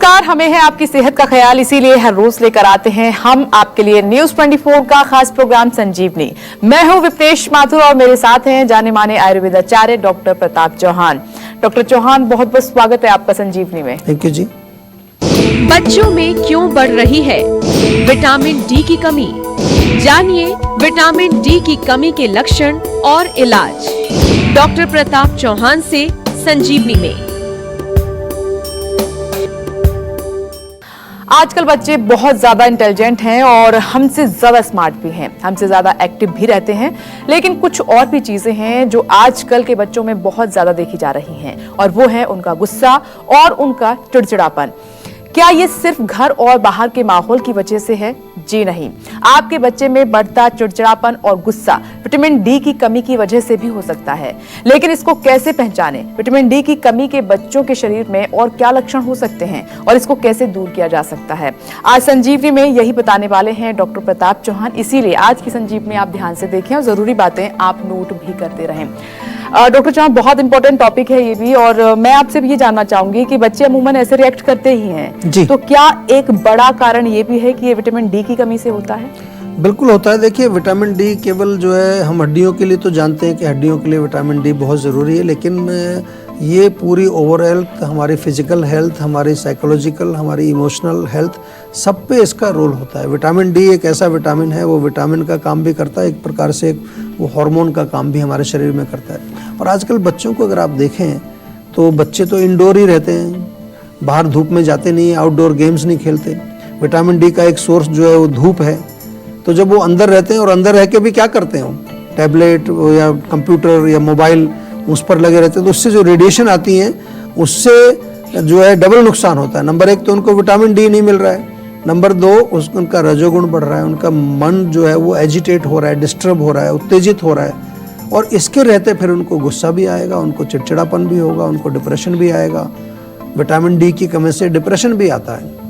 नमस्कार, हमें है आपकी सेहत का ख्याल, इसीलिए हर रोज लेकर आते हैं हम आपके लिए न्यूज 24 का खास प्रोग्राम संजीवनी। मैं हूं विप्रेश माथुर और मेरे साथ हैं जाने माने आयुर्वेदाचार्य डॉक्टर प्रताप चौहान। डॉक्टर चौहान, बहुत बहुत स्वागत है आपका संजीवनी में। थैंक यू जी। बच्चों में क्यों बढ़ रही है विटामिन डी की कमी? जानिए विटामिन डी की कमी के लक्षण और इलाज डॉक्टर प्रताप चौहान से संजीवनी में। आजकल बच्चे बहुत ज्यादा इंटेलिजेंट हैं और हमसे ज्यादा स्मार्ट भी हैं, हमसे ज्यादा एक्टिव भी रहते हैं, लेकिन कुछ और भी चीजें हैं जो आजकल के बच्चों में बहुत ज्यादा देखी जा रही हैं और वो है उनका गुस्सा और उनका चिड़चिड़ापन। क्या ये सिर्फ घर और बाहर के माहौल की वजह से है? जी नहीं, आपके बच्चे में बढ़ता चिड़चिड़ापन और गुस्सा विटामिन डी की कमी की वजह से भी हो सकता है। लेकिन इसको कैसे पहचानें? विटामिन डी की कमी के बच्चों के शरीर में और क्या लक्षण हो सकते हैं और इसको कैसे दूर किया जा सकता है? आज संजीवनी में यही बताने वाले हैं डॉक्टर प्रताप चौहान, इसीलिए आज की संजीवनी आप ध्यान से देखें और जरूरी बातें आप नोट भी करते रहें। डॉक्टर चौहान, बहुत इंपॉर्टेंट टॉपिक है ये भी, और मैं आपसे भी ये जानना चाहूंगी कि बच्चे अमूमन ऐसे रिएक्ट करते ही हैं जी। तो क्या एक बड़ा कारण ये भी है कि ये विटामिन डी की कमी से होता है? बिल्कुल होता है। देखिए, विटामिन डी केवल जो है हम हड्डियों के लिए तो जानते हैं कि हड्डियों के लिए विटामिन डी बहुत ज़रूरी है, लेकिन ये पूरी ओवर हेल्थ, हमारी फिजिकल हेल्थ, हमारी साइकोलॉजिकल, हमारी इमोशनल हेल्थ, सब पे इसका रोल होता है। विटामिन डी एक ऐसा विटामिन है, वो विटामिन का काम भी करता है, एक प्रकार से वो हार्मोन का काम भी हमारे शरीर में करता है। और आजकल बच्चों को अगर आप देखें तो बच्चे तो इंडोर ही रहते हैं, बाहर धूप में जाते नहीं, आउटडोर गेम्स नहीं खेलते। विटामिन डी का एक सोर्स जो है वो धूप है, तो जब वो अंदर रहते हैं और अंदर रह के भी क्या करते हैं, टैबलेट या कंप्यूटर या मोबाइल उस पर लगे रहते हैं, तो उससे जो रेडिएशन आती है उससे जो है डबल नुकसान होता है। नंबर एक तो उनको विटामिन डी नहीं मिल रहा है, नंबर दो उनका रजोगुण बढ़ रहा है, उनका मन जो है वो एजिटेट हो रहा है, डिस्टर्ब हो रहा है, उत्तेजित हो रहा है, और इसके रहते फिर उनको गुस्सा भी आएगा, उनको चिड़चिड़ापन भी होगा, उनको डिप्रेशन भी आएगा। विटामिन डी की कमी से डिप्रेशन भी आता है।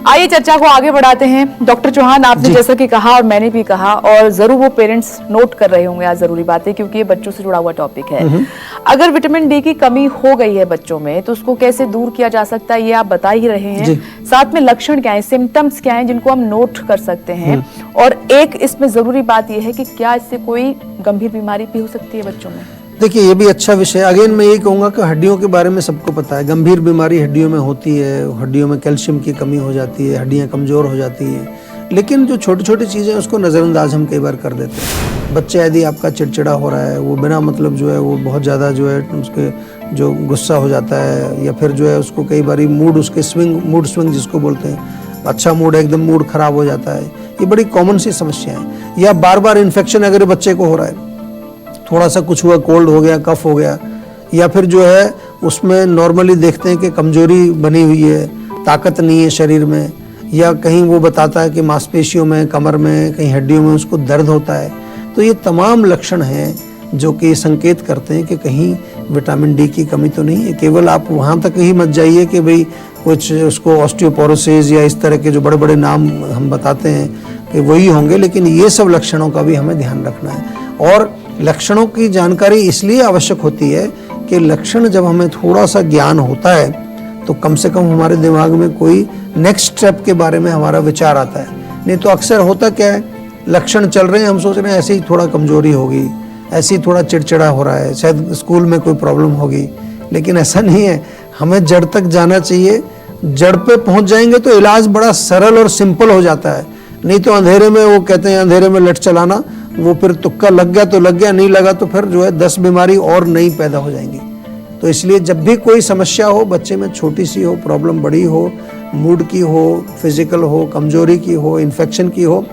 आइए चर्चा को आगे बढ़ाते हैं। डॉक्टर चौहान, आपने जैसा कि कहा और मैंने भी कहा, और जरूर वो पेरेंट्स नोट कर रहे होंगे आज जरूरी बातें, क्योंकि ये बच्चों से जुड़ा हुआ टॉपिक है। अगर विटामिन डी की कमी हो गई है बच्चों में तो उसको कैसे दूर किया जा सकता है, ये आप बता ही रहे हैं। साथ में लक्षण क्या है, सिम्टम्स क्या है जिनको हम नोट कर सकते हैं, और एक इसमें जरूरी बात यह है कि क्या इससे कोई गंभीर बीमारी भी हो सकती है बच्चों में? देखिए, ये भी अच्छा विषय है। अगेन मैं यही कहूँगा कि हड्डियों के बारे में सबको पता है, गंभीर बीमारी हड्डियों में होती है, हड्डियों में कैल्शियम की कमी हो जाती है, हड्डियाँ कमज़ोर हो जाती हैं, लेकिन जो छोटी छोटी चीज़ें उसको नज़रअंदाज हम कई बार कर देते हैं। बच्चा यदि आपका चिड़चिड़ा हो रहा है, वो बिना मतलब जो है वो बहुत ज़्यादा जो है उसके जो गुस्सा हो जाता है, या फिर जो है उसको कई बार मूड उसके मूड स्विंग जिसको बोलते हैं, अच्छा मूड एकदम मूड ख़राब हो जाता है, ये बड़ी कॉमन सी समस्या है। या बार बार इन्फेक्शन अगर बच्चे को हो रहा है, थोड़ा सा कुछ हुआ, कोल्ड हो गया, कफ हो गया, या फिर जो है उसमें नॉर्मली देखते हैं कि कमजोरी बनी हुई है, ताकत नहीं है शरीर में, या कहीं वो बताता है कि मांसपेशियों में, कमर में, कहीं हड्डियों में उसको दर्द होता है, तो ये तमाम लक्षण हैं जो कि संकेत करते हैं कि कहीं विटामिन डी की कमी तो नहीं है। केवल आप वहाँ तक ही मत जाइए कि भाई कुछ उसको ऑस्टियोपोरोसिस या इस तरह के जो बड़े बड़े नाम हम बताते हैं कि वही होंगे, लेकिन ये सब लक्षणों का भी हमें ध्यान रखना है। और लक्षणों की जानकारी इसलिए आवश्यक होती है कि लक्षण जब हमें थोड़ा सा ज्ञान होता है तो कम से कम हमारे दिमाग में कोई नेक्स्ट स्टेप के बारे में हमारा विचार आता है। नहीं तो अक्सर होता क्या है, लक्षण चल रहे हैं, हम सोच रहे हैं ऐसे ही थोड़ा कमजोरी होगी, ऐसे ही थोड़ा चिड़चिड़ा हो रहा है, शायद स्कूल में कोई प्रॉब्लम होगी, लेकिन ऐसा नहीं है। हमें जड़ तक जाना चाहिए, जड़ पे पहुंच जाएंगे तो इलाज बड़ा सरल और सिंपल हो जाता है। नहीं तो अंधेरे में, वो कहते हैं अंधेरे में लट चलाना, वो फिर तुक्का लग गया तो लग गया, नहीं लगा तो फिर जो है 10 बीमारी और नई पैदा हो जाएंगी। तो इसलिए जब भी कोई समस्या हो बच्चे में, छोटी सी हो, प्रॉब्लम बड़ी हो, मूड की हो, फिजिकल हो, कमजोरी की हो, इन्फेक्शन की हो,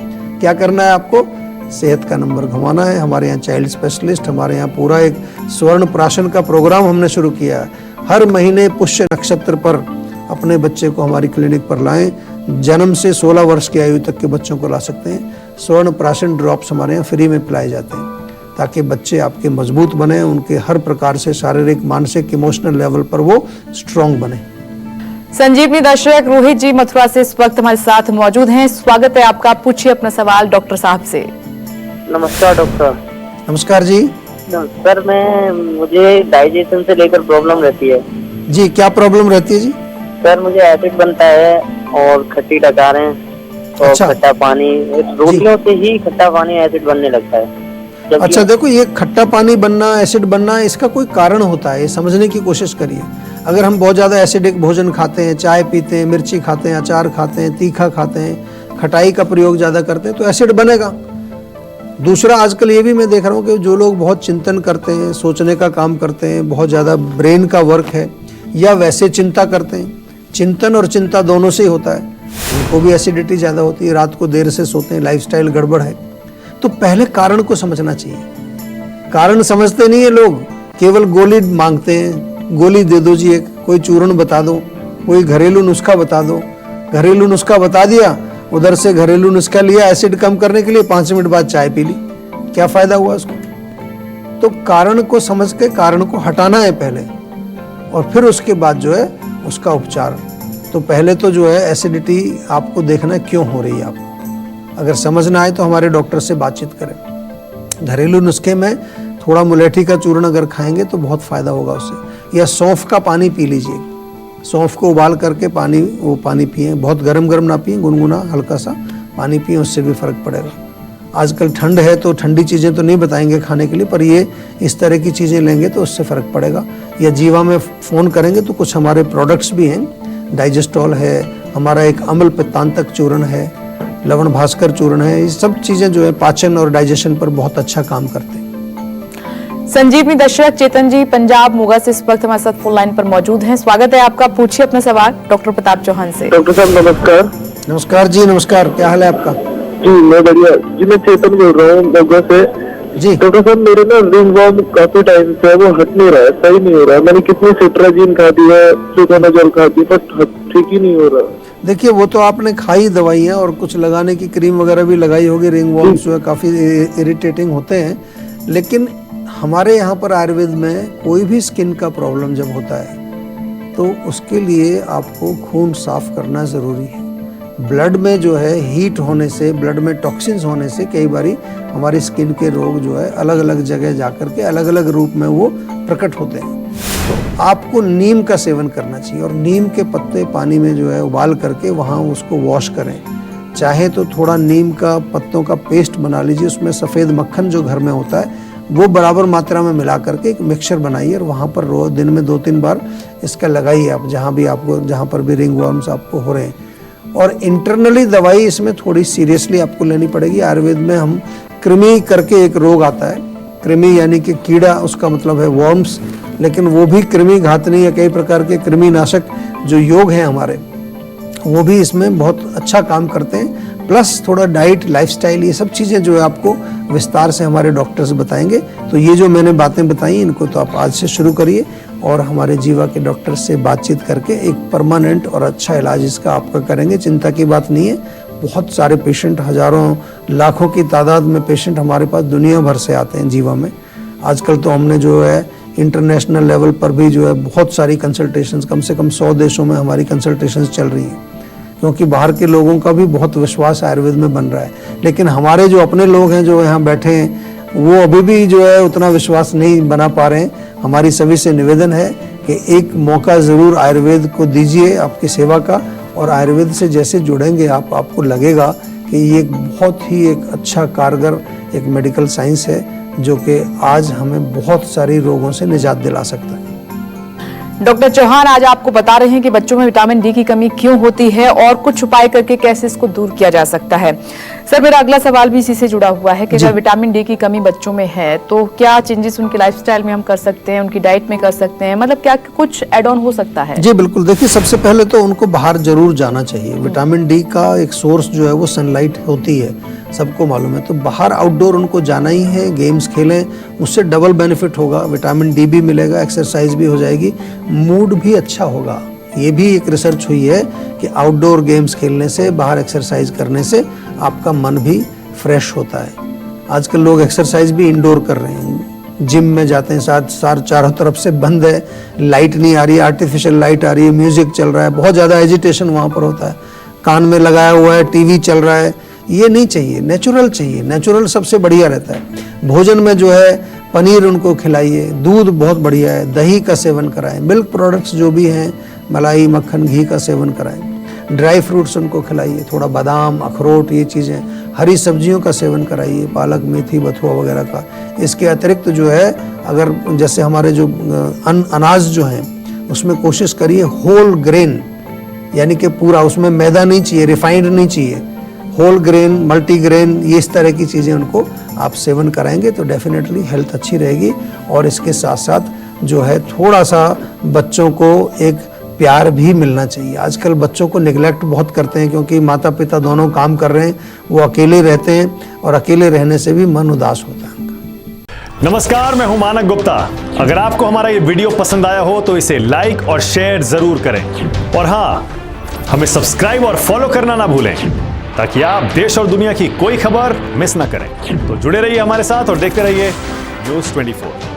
क्या करना है आपको? सेहत का नंबर घुमाना है। हमारे यहाँ चाइल्ड स्पेशलिस्ट, हमारे यहाँ पूरा एक स्वर्ण प्राशन का प्रोग्राम हमने शुरू किया है। हर महीने पुष्य नक्षत्र पर अपने बच्चे को हमारी क्लिनिक पर लाएं। जन्म से 16 वर्ष की आयु तक के बच्चों को ला सकते हैं। स्वर्ण प्राशन ड्रॉप्स हमारे यहाँ फ्री में पिलाए जाते हैं ताकि बच्चे आपके मजबूत बने, उनके हर प्रकार से शारीरिक, मानसिक, इमोशनल लेवल पर वो स्ट्रॉन्ग बने। संजीवनी दर्शक रोहित जी मथुरा से इस वक्त हमारे साथ मौजूद हैं। स्वागत है आपका, पूछिए अपना सवाल डॉक्टर साहब से। नमस्कार डॉक्टर। नमस्कार जी। सर मुझे डाइजेशन से लेकर प्रॉब्लम रहती है। जी, क्या प्रॉब्लम रहती है जी? सर मुझे एसिड बनता है और खट्टी डकारें और अच्छा। खट्टा पानी, रोटियों से ही खट्टा पानी एसिड बनने लगता है। जबकि अच्छा देखो, ये खट्टा पानी बनना, एसिड बनना, इसका कोई कारण होता है, ये समझने की कोशिश करिए। अगर हम बहुत ज़्यादा एसिडिक भोजन खाते हैं, चाय पीते हैं, मिर्ची खाते हैं, अचार खाते हैं, तीखा खाते हैं, खटाई का प्रयोग ज़्यादा करते हैं, तो एसिड बनेगा। दूसरा, आजकल ये भी मैं देख रहा हूँ कि जो लोग बहुत चिंतन करते हैं, सोचने का काम करते हैं, बहुत ज़्यादा ब्रेन का वर्क है, या वैसे चिंता करते हैं, चिंतन और चिंता दोनों से ही होता है, उनको भी एसिडिटी ज़्यादा होती है, रात को देर से सोते हैं, लाइफस्टाइल गड़बड़ है। तो पहले कारण को समझना चाहिए। कारण समझते नहीं है लोग, केवल गोली मांगते हैं, गोली दे दो जी, एक कोई चूर्ण बता दो, कोई घरेलू नुस्खा बता दो। घरेलू नुस्खा बता दिया, उधर से घरेलू नुस्खा लिया एसिड कम करने के लिए, 5 मिनट बाद चाय पी ली, क्या फायदा हुआ उसको? तो कारण को समझ के कारण को हटाना है पहले, और फिर उसके बाद जो है उसका उपचार। तो पहले तो जो है एसिडिटी आपको देखना क्यों हो रही है। आप अगर समझना आए तो हमारे डॉक्टर से बातचीत करें। घरेलू नुस्खे में थोड़ा मुलेठी का चूर्ण अगर खाएंगे तो बहुत फ़ायदा होगा उससे, या सौंफ का पानी पी लीजिए। सौंफ को उबाल करके वो पानी पिए, बहुत गर्म ना पिए, गुनगुना हल्का सा पानी पिए, उससे भी फ़र्क पड़ेगा। आजकल ठंड है तो ठंडी चीज़ें तो नहीं बताएंगे खाने के लिए, पर ये इस तरह की चीज़ें लेंगे तो उससे फ़र्क पड़ेगा। या जीवा में फ़ोन करेंगे तो कुछ हमारे प्रोडक्ट्स भी हैं, डाइजेस्टॉल है, हमारा एक अम्ल पित्तांतक चूर्ण है, लवण भास्कर चूर्ण है, ये सब चीज़ें जो है पाचन और डाइजेशन पर बहुत अच्छा काम करते हैं। संजीवनी दशरथ चेतन जी पंजाब मोगा से इस वक्त हमारे साथ फोन लाइन पर मौजूद हैं। स्वागत है आपका, पूछिए अपना सवाल डॉक्टर प्रताप चौहान से। डॉक्टर साहब नमस्कार। नमस्कार जी, नमस्कार, क्या हाल है आपका? जी मैं बढ़िया जी, मैं चेतन बोल रहा हूँ मोगा से। जी डॉक्टर साहब मेरे ना रिंगवर्म काफी टाइम से वो हट नहीं रहा है, सही नहीं हो रहा है। मैंने कितनी सिट्राजिन खा दी है, फ्लूकोनाजोल खा दी, बट ठीक ही नहीं हो रहा। देखिए, वो तो आपने खाई दवाई है और कुछ लगाने की क्रीम वगैरह भी लगाई होगी। रिंगवर्म्स जो है काफ़ी इरिटेटिंग होते हैं, लेकिन हमारे यहाँ पर आयुर्वेद में कोई भी स्किन का प्रॉब्लम जब होता है तो उसके लिए आपको खून साफ करना ज़रूरी है। ब्लड में जो है हीट होने से, ब्लड में टॉक्सिन्स होने से कई बारी हमारी स्किन के रोग जो है अलग अलग जगह जाकर के अलग अलग रूप में वो प्रकट होते हैं। तो आपको नीम का सेवन करना चाहिए, और नीम के पत्ते पानी में जो है उबाल करके वहाँ उसको वॉश करें। चाहे तो थोड़ा नीम का पत्तों का पेस्ट बना लीजिए, उसमें सफ़ेद मक्खन जो घर में होता है वो बराबर मात्रा में मिला करके एक मिक्सचर बनाइए, और वहाँ पर रोज दिन में 2-3 बार इसका लगाइए आप, जहाँ पर भी रिंगवर्म्स आपको हो रहे हैं। और इंटरनली दवाई इसमें थोड़ी सीरियसली आपको लेनी पड़ेगी। आयुर्वेद में हम कृमि करके एक रोग आता है, कृमि यानी कि कीड़ा, उसका मतलब है वर्म्स, लेकिन वो भी कृमि घातनी या कई प्रकार के कृमि नाशक जो योग हैं हमारे, वो भी इसमें बहुत अच्छा काम करते हैं। प्लस थोड़ा डाइट, लाइफस्टाइल, ये सब चीज़ें जो है आपको विस्तार से हमारे डॉक्टर्स बताएंगे। तो ये जो मैंने बातें बताई इनको तो आप आज से शुरू करिए, और हमारे जीवा के डॉक्टर से बातचीत करके एक परमानेंट और अच्छा इलाज इसका आपका करेंगे। चिंता की बात नहीं है। बहुत सारे पेशेंट, हजारों लाखों की तादाद में पेशेंट हमारे पास दुनिया भर से आते हैं जीवा में। आजकल तो हमने जो है इंटरनेशनल लेवल पर भी जो है बहुत सारी कंसल्टेशंस, कम से कम 100 देशों में हमारी कंसल्टेशंस चल रही हैं, क्योंकि बाहर के लोगों का भी बहुत विश्वास आयुर्वेद में बन रहा है। लेकिन हमारे जो अपने लोग हैं जो यहाँ बैठे हैं वो अभी भी जो है उतना विश्वास नहीं बना पा रहे हैं। हमारी सभी से निवेदन है कि एक मौका ज़रूर आयुर्वेद को दीजिए आपकी सेवा का, और आयुर्वेद से जैसे जुड़ेंगे आपको लगेगा कि ये बहुत ही एक अच्छा कारगर एक मेडिकल साइंस है जो कि आज हमें बहुत सारी रोगों से निजात दिला सकता है। डॉक्टर चौहान आज आपको बता रहे हैं कि बच्चों में विटामिन डी की कमी क्यों होती है और कुछ उपाय करके कैसे इसको दूर किया जा सकता है। सर, मेरा अगला सवाल भी इसी से जुड़ा हुआ है कि अगर विटामिन डी की कमी बच्चों में है तो क्या चेंजेस उनके लाइफस्टाइल में हम कर सकते हैं, उनकी डाइट में कर सकते हैं, मतलब क्या कुछ एड ऑन हो सकता है? जी बिल्कुल। देखिए, सबसे पहले तो उनको बाहर जरूर जाना चाहिए। विटामिन डी का एक सोर्स जो है वो सनलाइट होती है, सबको मालूम है। तो बाहर आउटडोर उनको जाना ही है, गेम्स खेलें, उससे डबल बेनिफिट होगा। विटामिन डी भी मिलेगा, एक्सरसाइज भी हो जाएगी, मूड भी अच्छा होगा। ये भी एक रिसर्च हुई है कि आउटडोर गेम्स खेलने से, बाहर एक्सरसाइज करने से आपका मन भी फ्रेश होता है। आजकल लोग एक्सरसाइज भी इंडोर कर रहे हैं, जिम में जाते हैं, साथ चारों तरफ से बंद है, लाइट नहीं आ रही है, आर्टिफिशियल लाइट आ रही है, म्यूजिक चल रहा है, बहुत ज़्यादा एजिटेशन वहाँ पर होता है, कान में लगाया हुआ है, टीवी चल रहा है। ये नहीं चाहिए, नेचुरल चाहिए। नेचुरल सबसे बढ़िया रहता है। भोजन में जो है पनीर उनको खिलाइए, दूध बहुत बढ़िया है, दही का सेवन कराएं, मिल्क प्रोडक्ट्स जो भी हैं, मलाई मक्खन घी का सेवन कराएं। ड्राई फ्रूट्स उनको खिलाइए, थोड़ा बादाम अखरोट ये चीज़ें, हरी सब्जियों का सेवन कराइए, पालक मेथी बथुआ वगैरह का। इसके अतिरिक्त जो है अगर जैसे हमारे जो अनाज जो हैं उसमें कोशिश करिए होल ग्रेन, यानी कि पूरा, उसमें मैदा नहीं चाहिए, रिफाइंड नहीं चाहिए, होल ग्रेन मल्टीग्रेन ये इस तरह की चीज़ें उनको आप सेवन कराएंगे तो डेफिनेटली हेल्थ अच्छी रहेगी। और इसके साथ साथ जो है थोड़ा सा बच्चों को एक प्यार भी मिलना चाहिए। आजकल बच्चों को निगलेक्ट बहुत करते हैं क्योंकि माता पिता दोनों काम कर रहे हैं, वो अकेले रहते हैं और अकेले रहने से भी मन उदास होता है उनका। नमस्कार, मैं हूं मानक गुप्ता। अगर आपको हमारा ये वीडियो पसंद आया हो तो इसे लाइक और शेयर जरूर करें और हाँ, हमें सब्सक्राइब और फॉलो करना ना भूलें ताकि आप देश और दुनिया की कोई खबर मिस ना करें। तो जुड़े रहिए हमारे साथ और देखते रहिए न्यूज़ 24।